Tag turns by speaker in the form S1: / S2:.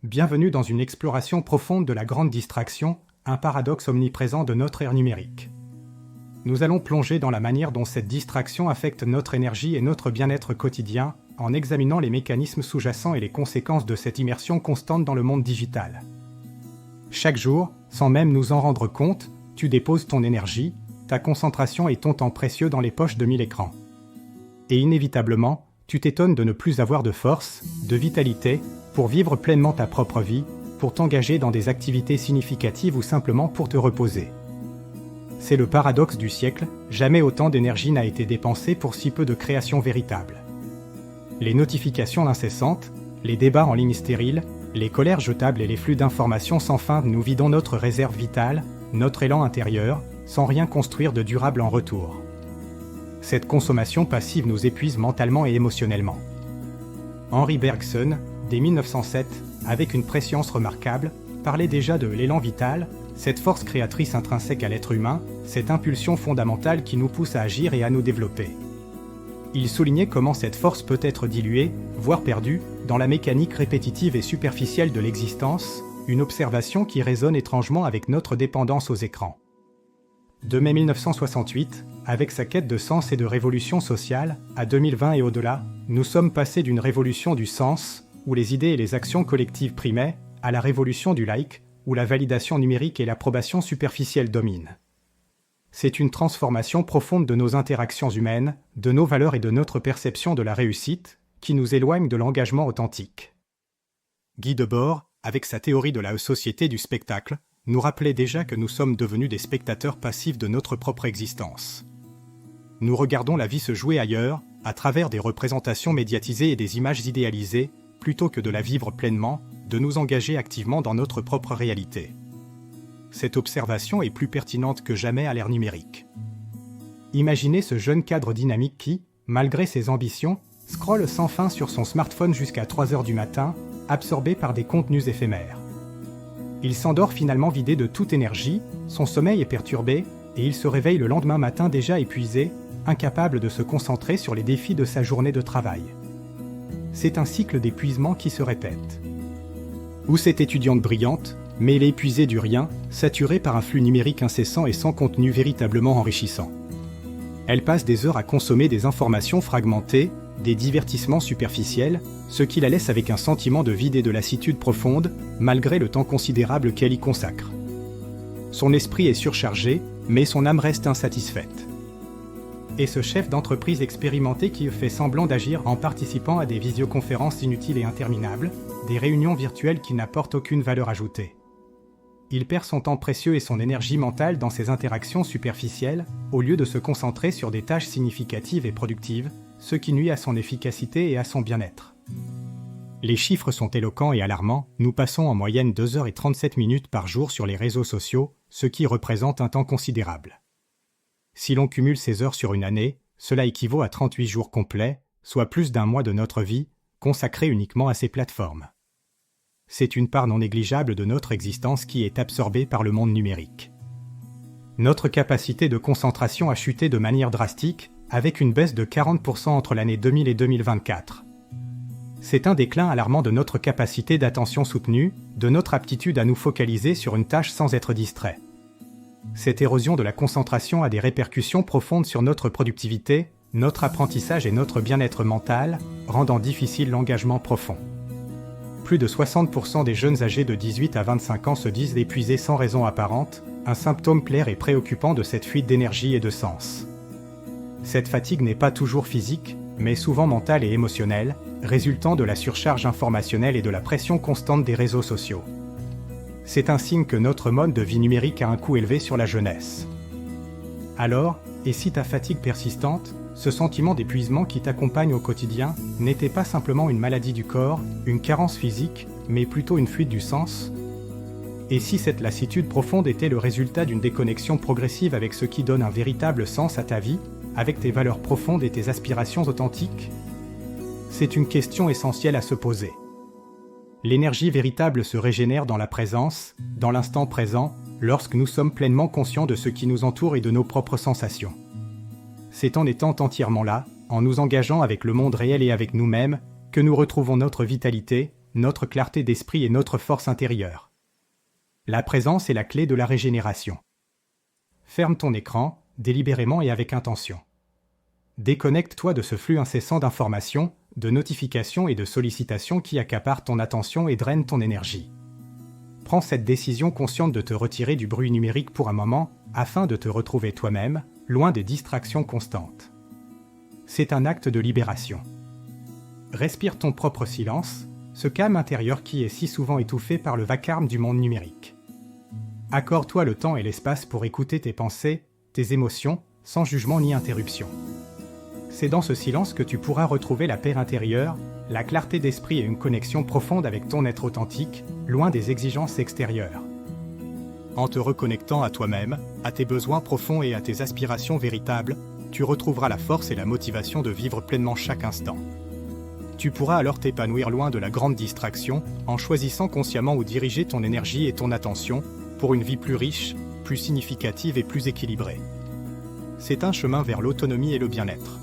S1: Bienvenue dans une exploration profonde de la grande distraction, un paradoxe omniprésent de notre ère numérique. Nous allons plonger dans la manière dont cette distraction affecte notre énergie et notre bien-être quotidien, en examinant les mécanismes sous-jacents et les conséquences de cette immersion constante dans le monde digital. Chaque jour, sans même nous en rendre compte, tu déposes ton énergie, ta concentration et ton temps précieux dans les poches de 1000 écrans. Et inévitablement, tu t'étonnes de ne plus avoir de force, de vitalité, pour vivre pleinement ta propre vie, pour t'engager dans des activités significatives ou simplement pour te reposer. C'est le paradoxe du siècle, jamais autant d'énergie n'a été dépensée pour si peu de créations véritables. Les notifications incessantes, les débats en ligne stériles, les colères jetables et les flux d'informations sans fin, nous vidons notre réserve vitale, notre élan intérieur, sans rien construire de durable en retour. Cette consommation passive nous épuise mentalement et émotionnellement. Henri Bergson, dès 1907, avec une prescience remarquable, parlait déjà de l'élan vital, cette force créatrice intrinsèque à l'être humain, cette impulsion fondamentale qui nous pousse à agir et à nous développer. Il soulignait comment cette force peut être diluée, voire perdue, dans la mécanique répétitive et superficielle de l'existence, une observation qui résonne étrangement avec notre dépendance aux écrans. De mai 1968, avec sa quête de sens et de révolution sociale, à 2020 et au-delà, nous sommes passés d'une révolution du sens, où les idées et les actions collectives primaient, à la révolution du like, où la validation numérique et l'approbation superficielle dominent. C'est une transformation profonde de nos interactions humaines, de nos valeurs et de notre perception de la réussite, qui nous éloigne de l'engagement authentique. Guy Debord, avec sa théorie de la société du spectacle, nous rappelait déjà que nous sommes devenus des spectateurs passifs de notre propre existence. Nous regardons la vie se jouer ailleurs, à travers des représentations médiatisées et des images idéalisées, plutôt que de la vivre pleinement, de nous engager activement dans notre propre réalité. Cette observation est plus pertinente que jamais à l'ère numérique. Imaginez ce jeune cadre dynamique qui, malgré ses ambitions, scrolle sans fin sur son smartphone jusqu'à 3 heures du matin, absorbé par des contenus éphémères. Il s'endort finalement vidé de toute énergie, son sommeil est perturbé, et il se réveille le lendemain matin déjà épuisé, incapable de se concentrer sur les défis de sa journée de travail. C'est un cycle d'épuisement qui se répète. Ou cette étudiante brillante, mais elle est épuisée du rien, saturée par un flux numérique incessant et sans contenu véritablement enrichissant. Elle passe des heures à consommer des informations fragmentées, des divertissements superficiels, ce qui la laisse avec un sentiment de vide et de lassitude profonde, malgré le temps considérable qu'elle y consacre. Son esprit est surchargé, mais son âme reste insatisfaite. Et ce chef d'entreprise expérimenté qui fait semblant d'agir en participant à des visioconférences inutiles et interminables, des réunions virtuelles qui n'apportent aucune valeur ajoutée. Il perd son temps précieux et son énergie mentale dans ces interactions superficielles, au lieu de se concentrer sur des tâches significatives et productives, ce qui nuit à son efficacité et à son bien-être. Les chiffres sont éloquents et alarmants, nous passons en moyenne 2h37 par jour sur les réseaux sociaux, ce qui représente un temps considérable. Si l'on cumule ces heures sur une année, cela équivaut à 38 jours complets, soit plus d'un mois de notre vie, consacrée uniquement à ces plateformes. C'est une part non négligeable de notre existence qui est absorbée par le monde numérique. Notre capacité de concentration a chuté de manière drastique, avec une baisse de 40% entre l'année 2000 et 2024. C'est un déclin alarmant de notre capacité d'attention soutenue, de notre aptitude à nous focaliser sur une tâche sans être distrait. Cette érosion de la concentration a des répercussions profondes sur notre productivité, notre apprentissage et notre bien-être mental, rendant difficile l'engagement profond. Plus de 60% des jeunes âgés de 18 à 25 ans se disent épuisés sans raison apparente, un symptôme clair et préoccupant de cette fuite d'énergie et de sens. Cette fatigue n'est pas toujours physique, mais souvent mentale et émotionnelle, résultant de la surcharge informationnelle et de la pression constante des réseaux sociaux. C'est un signe que notre mode de vie numérique a un coût élevé sur la jeunesse. Alors, et si ta fatigue persistante, ce sentiment d'épuisement qui t'accompagne au quotidien, n'était pas simplement une maladie du corps, une carence physique, mais plutôt une fuite du sens? Et si cette lassitude profonde était le résultat d'une déconnexion progressive avec ce qui donne un véritable sens à ta vie, avec tes valeurs profondes et tes aspirations authentiques? C'est une question essentielle à se poser. L'énergie véritable se régénère dans la présence, dans l'instant présent, lorsque nous sommes pleinement conscients de ce qui nous entoure et de nos propres sensations. C'est en étant entièrement là, en nous engageant avec le monde réel et avec nous-mêmes, que nous retrouvons notre vitalité, notre clarté d'esprit et notre force intérieure. La présence est la clé de la régénération. Ferme ton écran, délibérément et avec intention. Déconnecte-toi de ce flux incessant d'informations, de notifications et de sollicitations qui accaparent ton attention et drainent ton énergie. Prends cette décision consciente de te retirer du bruit numérique pour un moment, afin de te retrouver toi-même, loin des distractions constantes. C'est un acte de libération. Respire ton propre silence, ce calme intérieur qui est si souvent étouffé par le vacarme du monde numérique. Accorde-toi le temps et l'espace pour écouter tes pensées, tes émotions, sans jugement ni interruption. C'est dans ce silence que tu pourras retrouver la paix intérieure, la clarté d'esprit et une connexion profonde avec ton être authentique, loin des exigences extérieures. En te reconnectant à toi-même, à tes besoins profonds et à tes aspirations véritables, tu retrouveras la force et la motivation de vivre pleinement chaque instant. Tu pourras alors t'épanouir loin de la grande distraction, en choisissant consciemment où diriger ton énergie et ton attention pour une vie plus riche, plus significative et plus équilibrée. C'est un chemin vers l'autonomie et le bien-être.